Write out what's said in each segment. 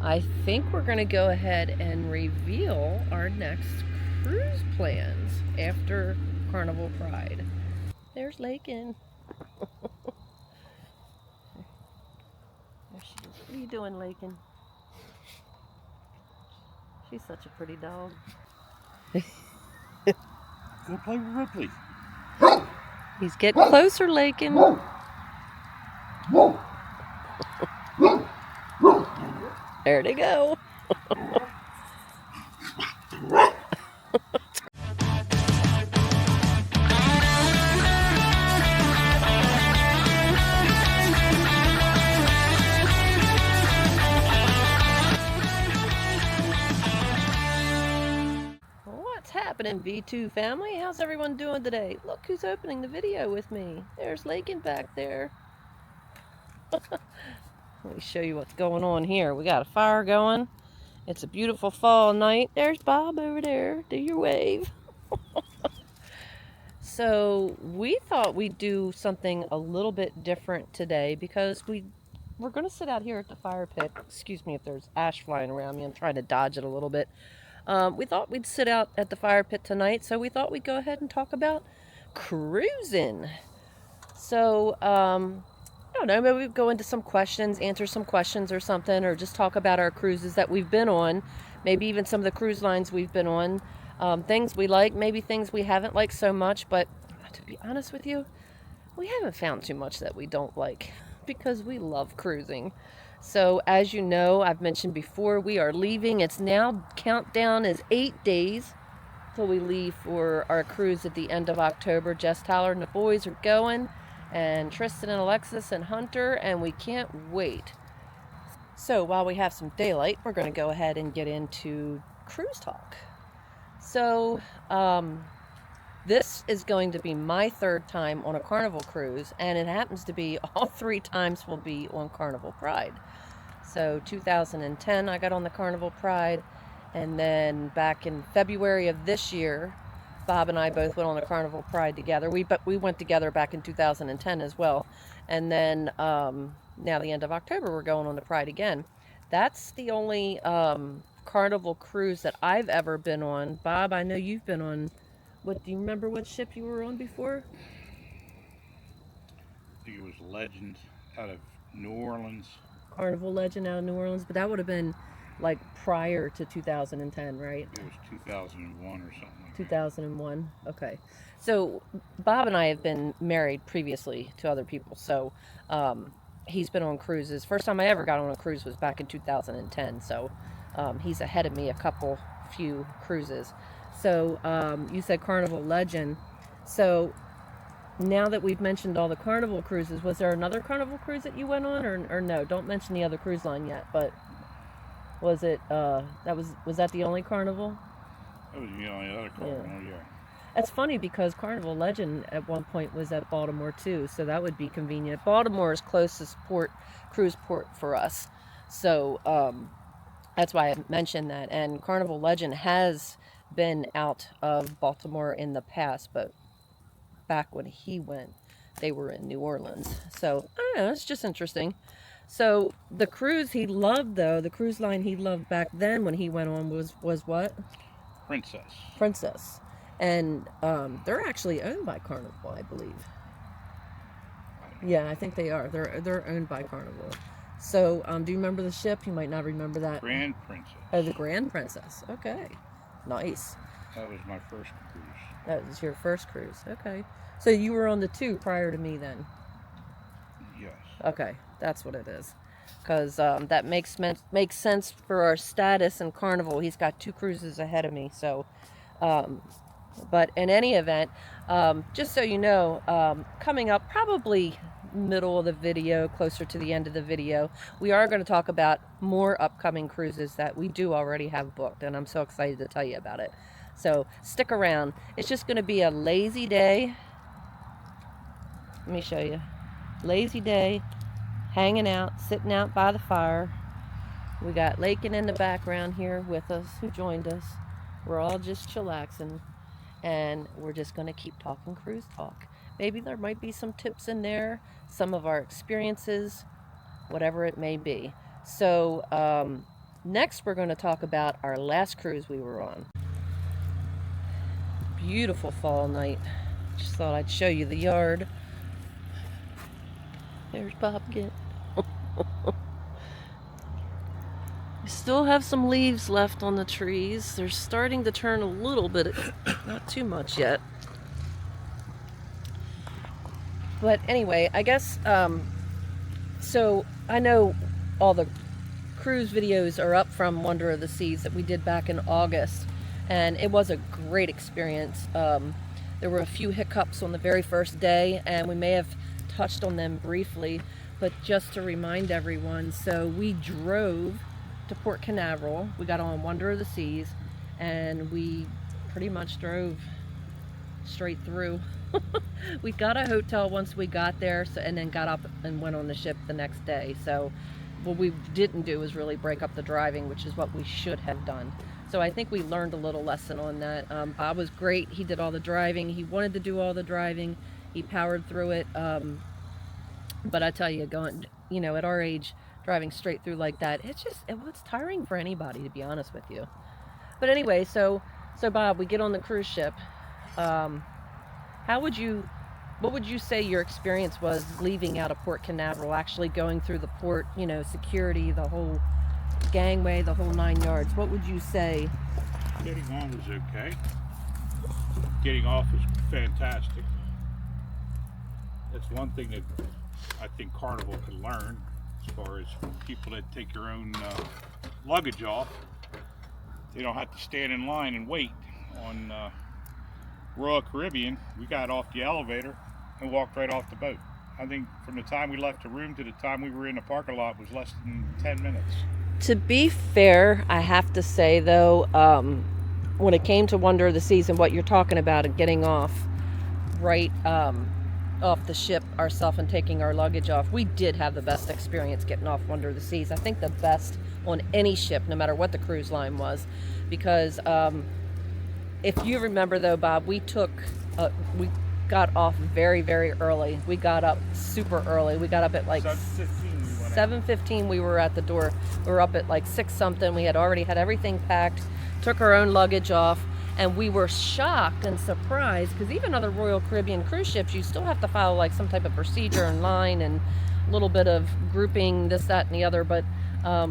I think we're going to go ahead and reveal our next cruise plans after Carnival Pride. There's Lakin. There she is. What are you doing, Lakin? She's such a pretty dog. Go play with Ripley. He's getting closer, Lakin. There they go. What's happening, V2 family? How's everyone doing today? Look who's opening the video with me. There's Lakin back there. Let me show you what's going on here. We got a fire going. It's a beautiful fall night. There's Bob over there. Do your wave. So we thought we'd do something a little bit different today because we're going to sit out here at the fire pit. Excuse me if there's ash flying around me. I'm trying to dodge it a little bit. We thought we'd sit out at the fire pit tonight, so we thought we'd go ahead and talk about cruising. So, I don't know, maybe we'd go into some questions, answer some questions or something, or just talk about our cruises that we've been on, maybe even some of the cruise lines we've been on, things we like, maybe things we haven't liked so much, but to be honest with you, we haven't found too much that we don't like because we love cruising. So as you know, I've mentioned before, we are leaving. It's now, countdown is 8 days till we leave for our cruise at the end of October. Jess, Tyler, and the boys are going, and Tristan and Alexis and Hunter, and we can't wait. So while we have some daylight, we're going to go ahead and get into cruise talk. So this is going to be my third time on a Carnival cruise, and it happens to be all 3 times will be on Carnival Pride. So 2010 I got on the Carnival Pride, and then back in February of this year, Bob and I both went on the Carnival Pride together. We went together back in 2010 as well. And then now the end of October, we're going on the Pride again. That's the only Carnival cruise that I've ever been on. Bob, I know you've been on. What do you remember? What ship you were on before? I think it was Legend out of New Orleans. Carnival Legend out of New Orleans, but that would have been like prior to 2010, right? It was 2001 or something like 2001. Okay. So Bob and I have been married previously to other people. So he's been on cruises. First time I ever got on a cruise was back in 2010. So he's ahead of me a few cruises. So you said Carnival Legend. So now that we've mentioned all the Carnival cruises, was there another Carnival cruise that you went on, or no? Don't mention the other cruise line yet. But was it was that the only Carnival? that. That was the only other Carnival, yeah. That's funny because Carnival Legend at one point was at Baltimore too, so that would be convenient. Baltimore is closest cruise port for us, so that's why I mentioned that. And Carnival Legend has been out of Baltimore in the past, but back when he went, they were in New Orleans. So I don't know, it's just interesting. So the cruise he loved, though, the cruise line he loved back then when he went on was what? Princess. And they're actually owned by Carnival, I believe. Yeah, I think they are. They're owned by Carnival. So do you remember the ship? You might not remember that. Grand Princess. Oh, the Grand Princess. Okay, nice. That was my first cruise. That was your first cruise. Okay, so you were on the 2 prior to me then. Yes. Okay, that's what it is. Because that makes sense for our status in Carnival. He's got 2 cruises ahead of me. So, but in any event, just so you know, coming up probably middle of the video, closer to the end of the video, we are going to talk about more upcoming cruises that we do already have booked, and I'm so excited to tell you about it. So stick around. It's just going to be a lazy day. Let me show you. Lazy day, hanging out, sitting out by the fire. We got Lakin in the background here with us, who joined us. We're all just chillaxing, and we're just going to keep talking cruise talk. Maybe there might be some tips in there, some of our experiences, whatever it may be. So Next, we're going to talk about our last cruise we were on. Beautiful fall night. Just thought I'd show you the yard. There's Popkin. We still have some leaves left on the trees. They're starting to turn a little bit, not too much yet. But anyway, I guess, so I know all the cruise videos are up from Wonder of the Seas that we did back in August, and it was a great experience. There were a few hiccups on the very first day, and we may have touched on them briefly, but just to remind everyone, so we drove to Port Canaveral. We got on Wonder of the Seas, and we pretty much drove straight through. We got a hotel once we got there, so, and then got up and went on the ship the next day. So what we didn't do was really break up the driving, which is what we should have done. So I think we learned a little lesson on that. Bob was great. He did all the driving. He wanted to do all the driving. He powered through it. But I tell you, going, at our age, driving straight through like that, it's tiring for anybody, to be honest with you. But anyway, so Bob, we get on the cruise ship. What would you say your experience was leaving out of Port Canaveral, actually going through the port, security, the whole gangway, the whole 9 yards? What would you say? Getting on was okay. Getting off was fantastic. That's one thing that I think Carnival could learn, as far as people that take their own luggage off. They don't have to stand in line and wait. On Royal Caribbean, we got off the elevator and walked right off the boat. I think from the time we left the room to the time we were in the parking lot was less than 10 minutes. To be fair, I have to say though, when it came to Wonder of the Seas and what you're talking about and getting off right off the ship ourselves and taking our luggage off, we did have the best experience getting off Wonder of the Seas. I think the best on any ship, no matter what the cruise line was, because if you remember though, Bob, we got off very, very early. We got up super early. We got up at like 7:15. We were at the door. We were up at like 6 something. We had already had everything packed, took our own luggage off, and we were shocked and surprised because even other Royal Caribbean cruise ships, you still have to follow like some type of procedure and line and a little bit of grouping, this, that, and the other. But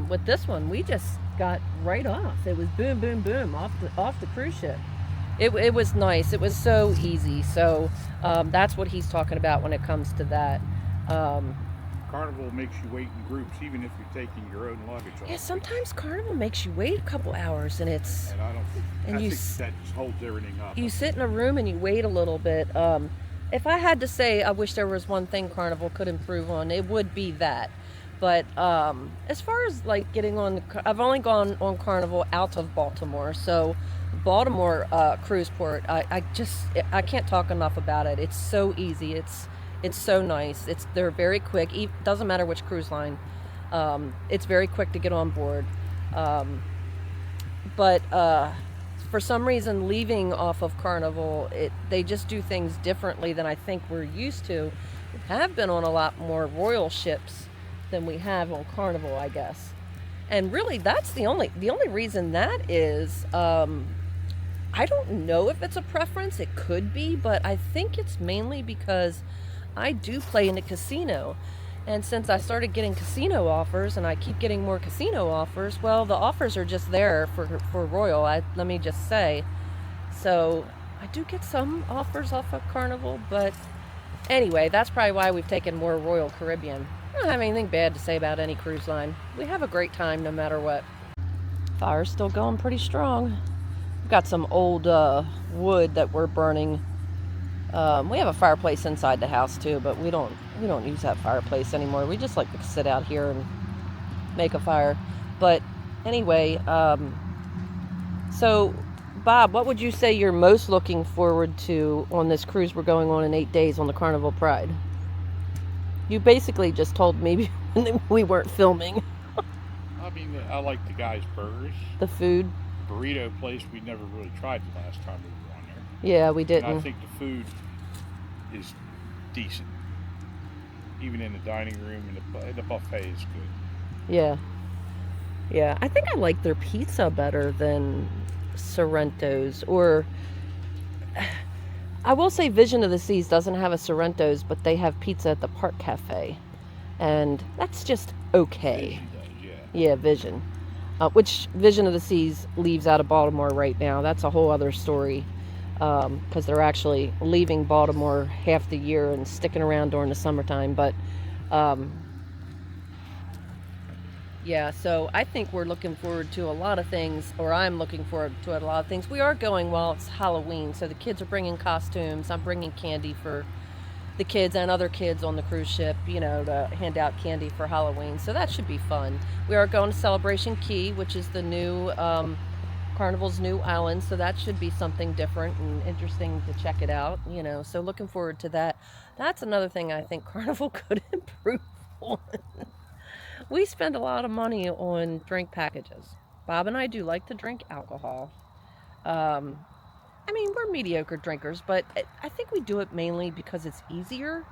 with this one, we just got right off. It was boom, boom, boom off the cruise ship. It was nice. It was so easy. So that's what he's talking about when it comes to that. Carnival makes you wait in groups, even if you're taking your own luggage off. Yeah, sometimes Carnival makes you wait a couple hours, and it's. And I think that just holds everything up. You sit in a room and you wait a little bit. If I had to say, I wish there was one thing Carnival could improve on, it would be that. But as far as like getting on, I've only gone on Carnival out of Baltimore, so. Baltimore cruise port, I can't talk enough about it. It's so easy. It's so nice. They're very quick. Doesn't matter which cruise line. It's very quick to get on board. But for some reason, leaving off of Carnival, they just do things differently than I think we're used to. We have been on a lot more Royal ships than we have on Carnival, I guess. And really, that's the only reason that is. I don't know if it's a preference. It could be, but I think it's mainly because I do play in a casino. And since I started getting casino offers and I keep getting more casino offers, well, the offers are just there for Royal, let me just say. So I do get some offers off of Carnival, but anyway, that's probably why we've taken more Royal Caribbean. I don't have anything bad to say about any cruise line. We have a great time no matter what. Fire's still going pretty strong. We've got some old wood that we're burning. We have a fireplace inside the house too, but we don't use that fireplace anymore. We just like to sit out here and make a fire. But anyway, so Bob, what would you say you're most looking forward to on this cruise we're going on in 8 days on the Carnival Pride? You basically just told me we weren't filming. I mean, I like the guys' burgers. The food. Burrito place we never really tried the last time we were on there. Yeah, we didn't. And I think the food is decent. Even in the dining room and the buffet is good. Yeah. Yeah, I think I like their pizza better than Sorrento's. Or I will say Vision of the Seas doesn't have a Sorrento's, but they have pizza at the Park Cafe. And that's just okay. Vision does, yeah. Yeah, Vision. Which Vision of the Seas leaves out of Baltimore right now. That's a whole other story. Because they're actually leaving Baltimore half the year and sticking around during the summertime. But um, yeah, so I think we're looking forward to a lot of things, or I'm looking forward to a lot of things. We are going while it's Halloween, so the kids are bringing costumes. I'm bringing candy for the kids and other kids on the cruise ship, to hand out candy for Halloween. So that should be fun. We are going to Celebration Key, which is the new Carnival's new island. So that should be something different and interesting to check it out. So looking forward to that. That's another thing I think Carnival could improve on. We spend a lot of money on drink packages. Bob and I do like to drink alcohol. Um, I mean, we're mediocre drinkers, but I think we do it mainly because it's easier.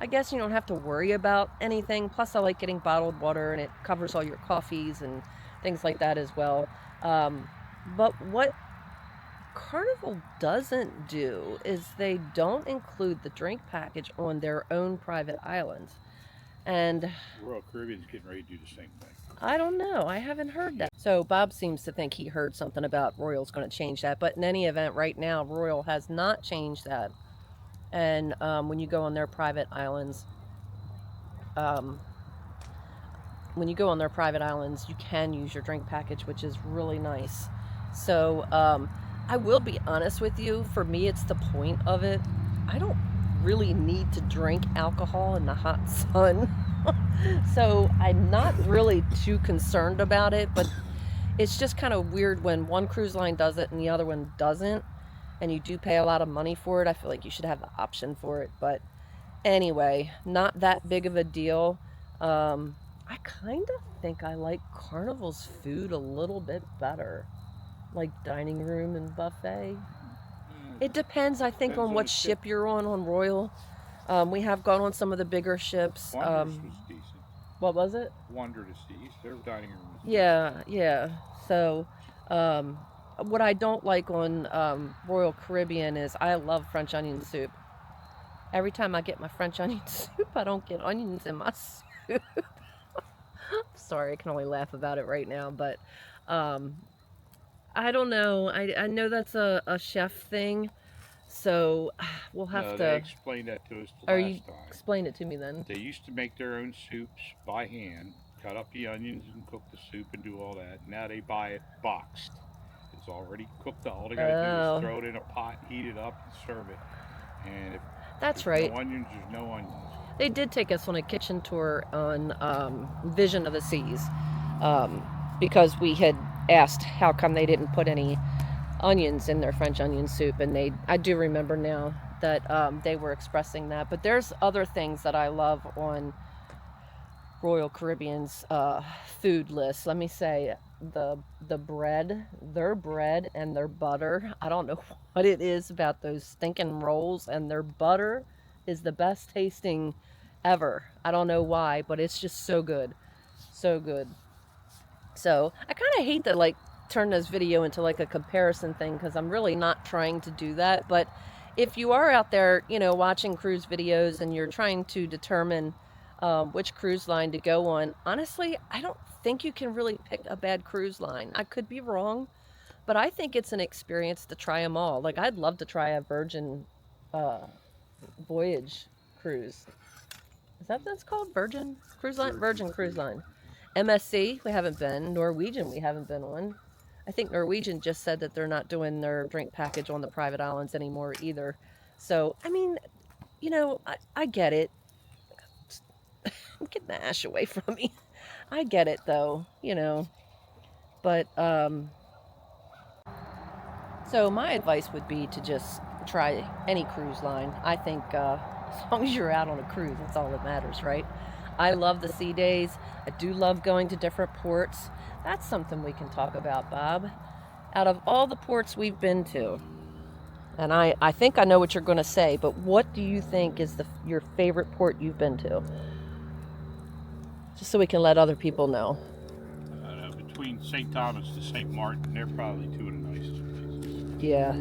I guess you don't have to worry about anything. Plus, I like getting bottled water, and it covers all your coffees and things like that as well. Um, but what Carnival doesn't do is they don't include the drink package on their own private islands. And Royal Caribbean's getting ready to do the same thing. I don't know. I haven't heard that. So Bob seems to think he heard something about Royal's going to change that. But in any event, right now, Royal has not changed that. And when you go on their private islands, um, you can use your drink package, which is really nice. So I will be honest with you. For me, it's the point of it. I don't really need to drink alcohol in the hot sun. So I'm not really too concerned about it, but it's just kind of weird when one cruise line does it and the other one doesn't, and you do pay a lot of money for it. I feel like you should have the option for it, but anyway, not that big of a deal. I kind of think I like Carnival's food a little bit better, like dining room and buffet. It depends, I think, Depends on on what the ship. ship you're on Royal. We have gone on some of the bigger ships. Wanderers was decent. What was it? Wonder to see. Their dining room was Yeah, yeah. So, um, what I don't like on Royal Caribbean is I love French onion soup. Every time I get my French onion soup, I don't get onions in my soup. Sorry, I can only laugh about it right now, but um, I don't know. I know that's a chef thing, so we'll decent. have No, they to. explained that to us the Or you last time. explain it to me then. They used to make their own soups by hand, cut up the onions and cook the soup and do all that. Now they buy it boxed. It's already cooked. All they gotta do Oh, is throw it in a pot, heat it up, and serve it. And if that's there's right. no onions, there's no onions. They did take us on a kitchen tour on Vision of the Seas um, because we had asked how come they didn't put any onions in their French onion soup, and I do remember now that they were expressing that. But there's other things that I love on Royal Caribbean's food list. Let me say the bread, their bread and their butter. I don't know what it is about those stinking rolls, and their butter is the best tasting ever. I don't know why, but it's just so good. So good. So I kind of hate to turn this video into like a comparison thing because I'm really not trying to do that. But if you are out there, watching cruise videos and you're trying to determine which cruise line to go on, honestly, I don't think you can really pick a bad cruise line. I could be wrong, but I think it's an experience to try them all. Like I'd love to try a Virgin uh, Voyage cruise. Is that what that's called? Virgin Cruise Line? Virgin Cruise Line. MSC, we haven't been. Norwegian, we haven't been on. I think Norwegian just said that they're not doing their drink package on the private islands anymore either. So, I mean, I get it. Get the ash away from me. I get it though, But, so my advice would be to just try any cruise line. I think as long as you're out on a cruise, that's all that matters, right? I love the sea days. I do love going to different ports. That's something we can talk about, Bob. Out of all the ports we've been to, and I think I know what you're going to say, but what do you think is your favorite port you've been to? Just so we can let other people know. I don't know, between St. Thomas to St. Martin, they're probably two of the nicest places. Yeah.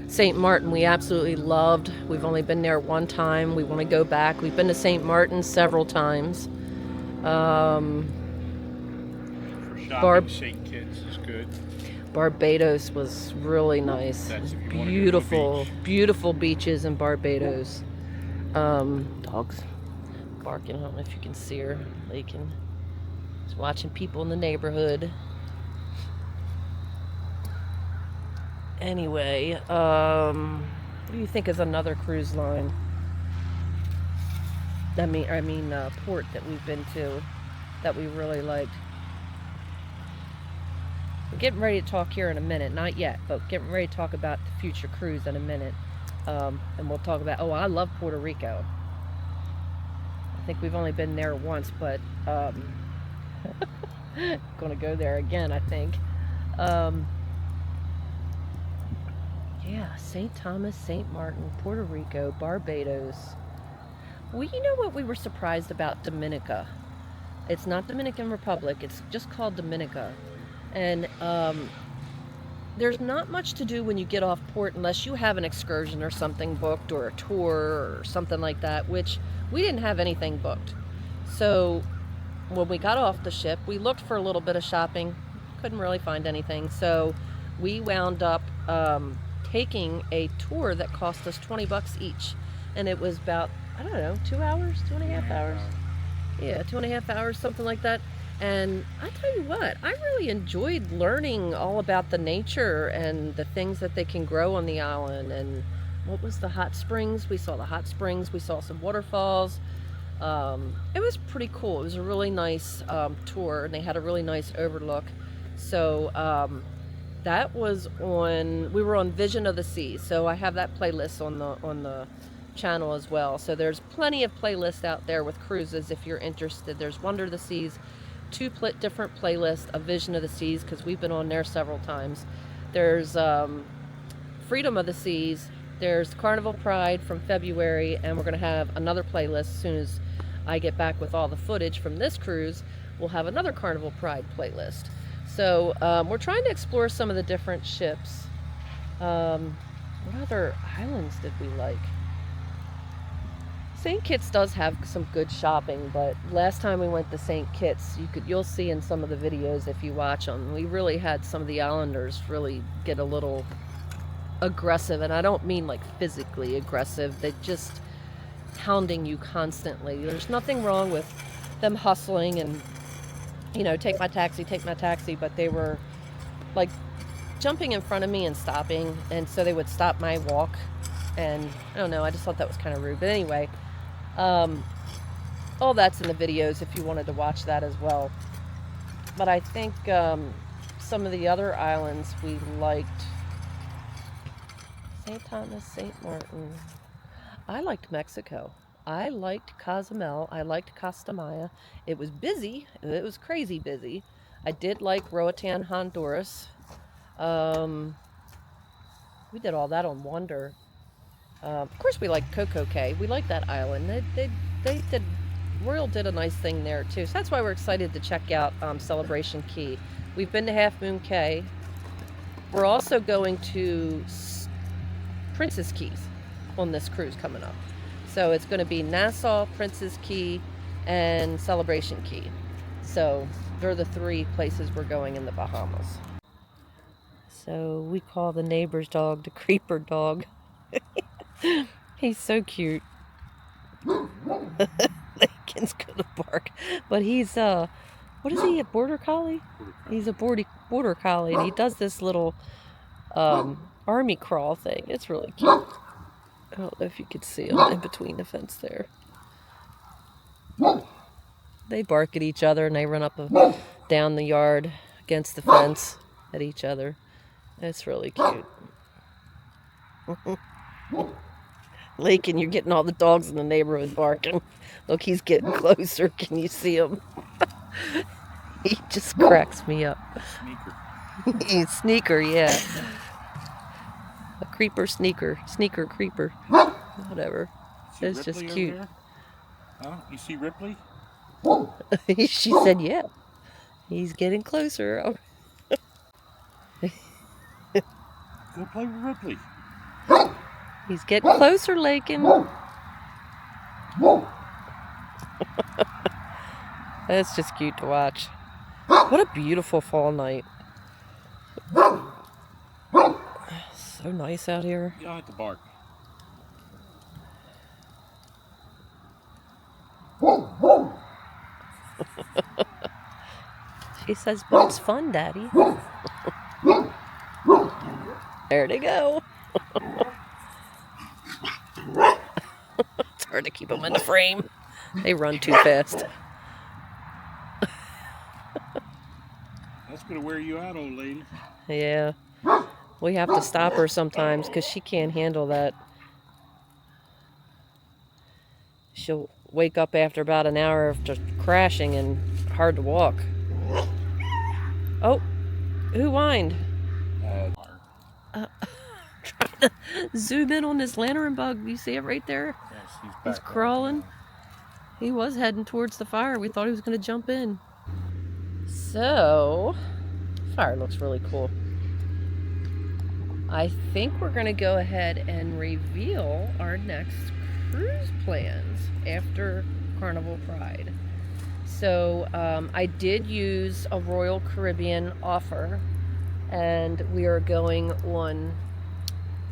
St. Martin we absolutely loved. We've only been there one time. We want to go back. We've been to St. Martin several times. For shopping, St. Kitts is good. Barbados was really nice. That's if you Beautiful, want to go to a beach. beautiful beaches in Barbados. Dogs barking. I don't know if you can see her. Lakin. Just watching people in the neighborhood. Anyway, what do you think is another cruise line? I mean, port that we've been to that we really liked. We're getting ready to talk here in a minute. Not yet, but getting ready to talk about the future cruise in a minute. And we'll talk about, I love Puerto Rico. I think we've only been there once, but gonna go there again, I think. Yeah, St. Thomas, St. Martin, Puerto Rico, Barbados. Well, you know what we were surprised about Dominica? It's not Dominican Republic, it's just called Dominica. And there's not much to do when you get off port unless you have an excursion or something booked or a tour or something like that, which we didn't have anything booked. So when we got off the ship, we looked for a little bit of shopping, couldn't really find anything. So we wound up taking a tour that cost us $20 each. And it was about, I don't know, 2 hours, 2.5 hours. Yeah, 2.5 hours, something like that. And I tell you what, I really enjoyed learning all about the nature and the things that they can grow on the island. And what was the hot springs? We saw the hot springs. We saw some waterfalls. It was pretty cool. It was a really nice tour, and they had a really nice overlook. So that was we were on Vision of the Sea. So I have that playlist on the channel as well. So there's plenty of playlists out there with cruises if you're interested. There's Wonder of the Seas, two different playlists of Vision of the Seas, because we've been on there several times. There's Freedom of the Seas, there's Carnival Pride from February, and we're going to have another playlist as soon as I get back with all the footage from this cruise. We'll have another Carnival Pride playlist. So we're trying to explore some of the different ships. What other islands did we like? St. Kitts does have some good shopping, but last time we went to St. Kitts, you'll see in some of the videos if you watch them, we really had some of the islanders really get a little aggressive, and I don't mean like physically aggressive. They're just hounding you constantly. There's nothing wrong with them hustling and, take my taxi, but they were like jumping in front of me and stopping, and so they would stop my walk, and I don't know, I just thought that was kind of rude. But anyway, all that's in the videos if you wanted to watch that as well. But I think some of the other islands we liked. St. Thomas, St. Martin. I liked Mexico. I liked Cozumel. I liked Costa Maya. It was busy. It was crazy busy. I did like Roatan, Honduras. We did all that on Wonder. Of course, we like Coco Cay. We like that island. Royal did a nice thing there too. So that's why we're excited to check out Celebration Key. We've been to Half Moon Cay. We're also going to Princess Keys on this cruise coming up. So it's going to be Nassau, Princess Key, and Celebration Key. So they're the three places we're going in the Bahamas. So we call the neighbor's dog the creeper dog. He's so cute. Lincoln's gonna bark, but he's what is he, a border collie? He's a border collie, and he does this little army crawl thing. It's really cute. I don't know if you could see him in between the fence there. They bark at each other, and they run up and down the yard against the fence at each other. It's really cute. Lincoln, you're getting all the dogs in the neighborhood barking. Look, he's getting closer. Can you see him? He just cracks me up. Sneaker. He's sneaker, yeah. A creeper sneaker. Sneaker creeper. Whatever. It's just cute. Huh? You see Ripley? She said, yeah. He's getting closer. Go play with Ripley. He's getting closer, Lakin. That's just cute to watch. What a beautiful fall night. So nice out here. You don't have to bark. She says, but it's fun, Daddy. There they go. It's hard to keep them in the frame. They run too fast. That's going to wear you out, old lady. Yeah. We have to stop her sometimes because she can't handle that. She'll wake up after about an hour after crashing and hard to walk. Oh, who whined? Trying to zoom in on this lantern bug. You see it right there? Yes, He's crawling. He was heading towards the fire. We thought he was going to jump in. So, fire looks really cool. I think we're going to go ahead and reveal our next cruise plans after Carnival Pride. So I did use a Royal Caribbean offer, and we are going on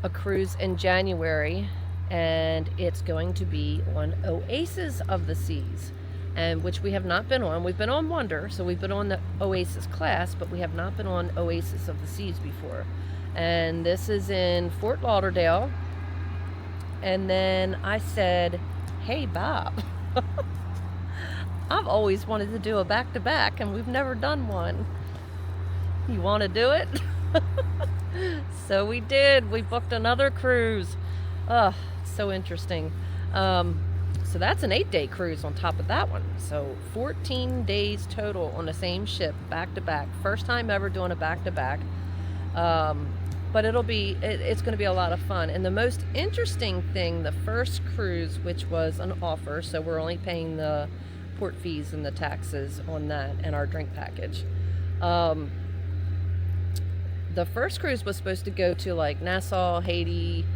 a cruise in January, and it's going to be on Oasis of the Seas, and which we have not been on. We've been on Wonder, so we've been on the Oasis class, but we have not been on Oasis of the Seas before. And this is in Fort Lauderdale. And then I said, hey Bob, I've always wanted to do a back-to-back and we've never done one. You want to do it? So we did. We booked another cruise. Oh, so interesting. So that's an 8-day cruise on top of that one. So 14 days total on the same ship, back-to-back. First time ever doing a back-to-back. But it's going to be a lot of fun. And the most interesting thing, the first cruise, which was an offer, so we're only paying the port fees and the taxes on that and our drink package. The first cruise was supposed to go to like Nassau, Haiti,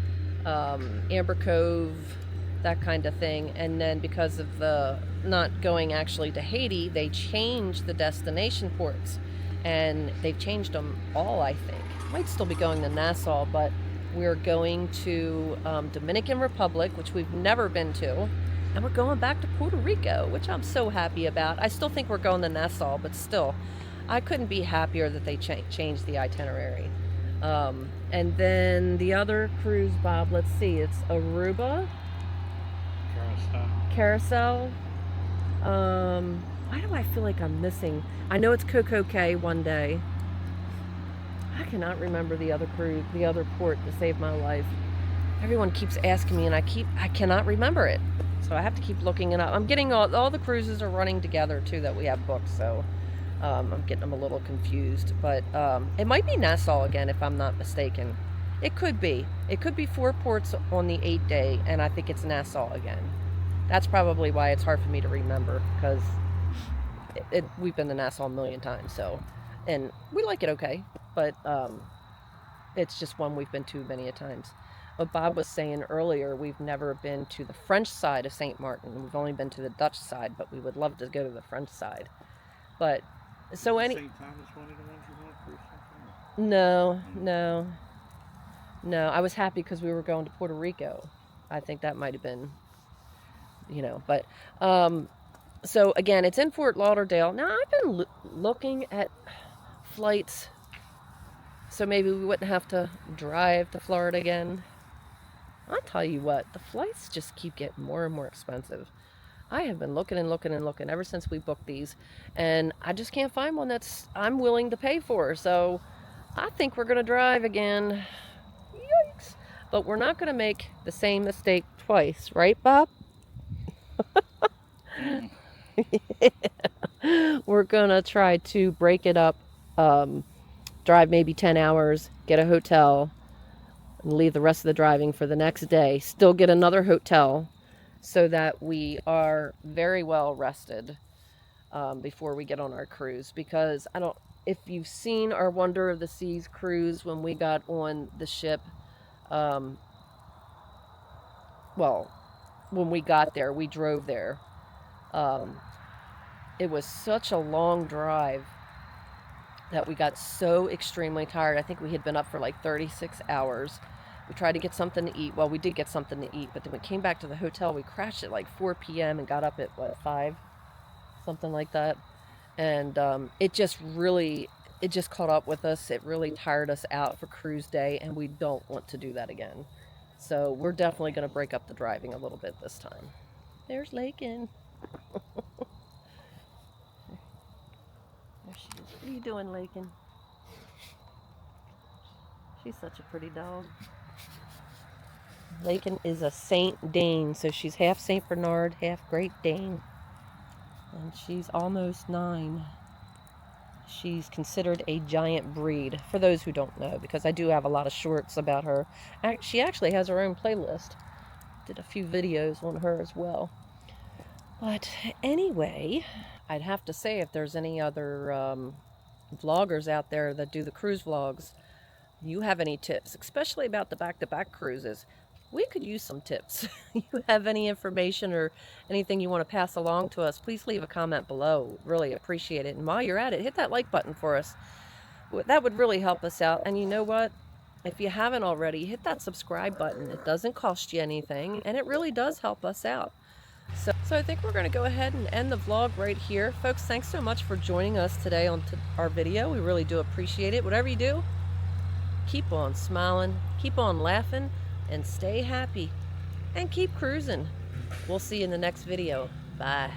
Amber Cove, that kind of thing. And then because of the not going actually to Haiti, they changed the destination ports. And they've changed them all, I think. Might still be going to Nassau, but we're going to Dominican Republic, which we've never been to, and we're going back to Puerto Rico, which I'm so happy about. I still think we're going to Nassau, but still, I couldn't be happier that they changed the itinerary. And then the other cruise, Bob, let's see, it's Aruba, Carousel. Why do I feel like I'm missing? I know it's Coco Cay one day. I cannot remember the other cruise, the other port to save my life. Everyone keeps asking me and I cannot remember it. So I have to keep looking it up. I'm getting all the cruises are running together too that we have booked, so I'm getting them a little confused. But it might be Nassau again if I'm not mistaken. It could be. It could be 4 ports on the 8-day, and I think it's Nassau again. That's probably why it's hard for me to remember, because we've been to Nassau a million times, so, and we like it okay, but it's just one we've been to many a times. But Bob was saying earlier, we've never been to the French side of St. Martin. We've only been to the Dutch side, but we would love to go to the French side. But so St. Thomas one of the ones you want or something? No. I was happy because we were going to Puerto Rico. I think that might have been, but so again, it's in Fort Lauderdale. Now I've been looking at flights, so maybe we wouldn't have to drive to Florida again. I'll tell you what, the flights just keep getting more and more expensive. I have been looking ever since we booked these, and I just can't find one that's I'm willing to pay for. So I think we're going to drive again. Yikes. But we're not going to make the same mistake twice, right, Bob? We're going to try to break it up, drive maybe 10 hours, get a hotel, and leave the rest of the driving for the next day. Still get another hotel so that we are very well rested. before we get on our cruise, because I don't, if you've seen our Wonder of the Seas cruise when we got on the ship, um, well, when we got there, we drove there. Um, it was such a long drive that we got so extremely tired. I think we had been up for like 36 hours. We tried to get something to eat. Well, we did get something to eat, but then we came back to the hotel. We crashed at like 4 p.m. and got up at what, 5? Something like that. And it just caught up with us. It really tired us out for cruise day, and we don't want to do that again. So we're definitely going to break up the driving a little bit this time. There's Lakin. There she is. What are you doing, Lakin? She's such a pretty dog. Lakin is a Saint Dane, so she's half Saint Bernard, half Great Dane. And she's almost 9. She's considered a giant breed, for those who don't know, because I do have a lot of shorts about her. She actually has her own playlist. Did a few videos on her as well. But anyway, I'd have to say, if there's any other vloggers out there that do the cruise vlogs, you have any tips, especially about the back-to-back cruises, we could use some tips. You have any information or anything you want to pass along to us, please leave a comment below. Really appreciate it. And while you're at it, hit that like button for us. That would really help us out. And you know what? If you haven't already, hit that subscribe button. It doesn't cost you anything, and it really does help us out. So I think we're going to go ahead and end the vlog right here. Folks, thanks so much for joining us today on our video. We really do appreciate it. Whatever you do, keep on smiling, keep on laughing, and stay happy. And keep cruising. We'll see you in the next video. Bye.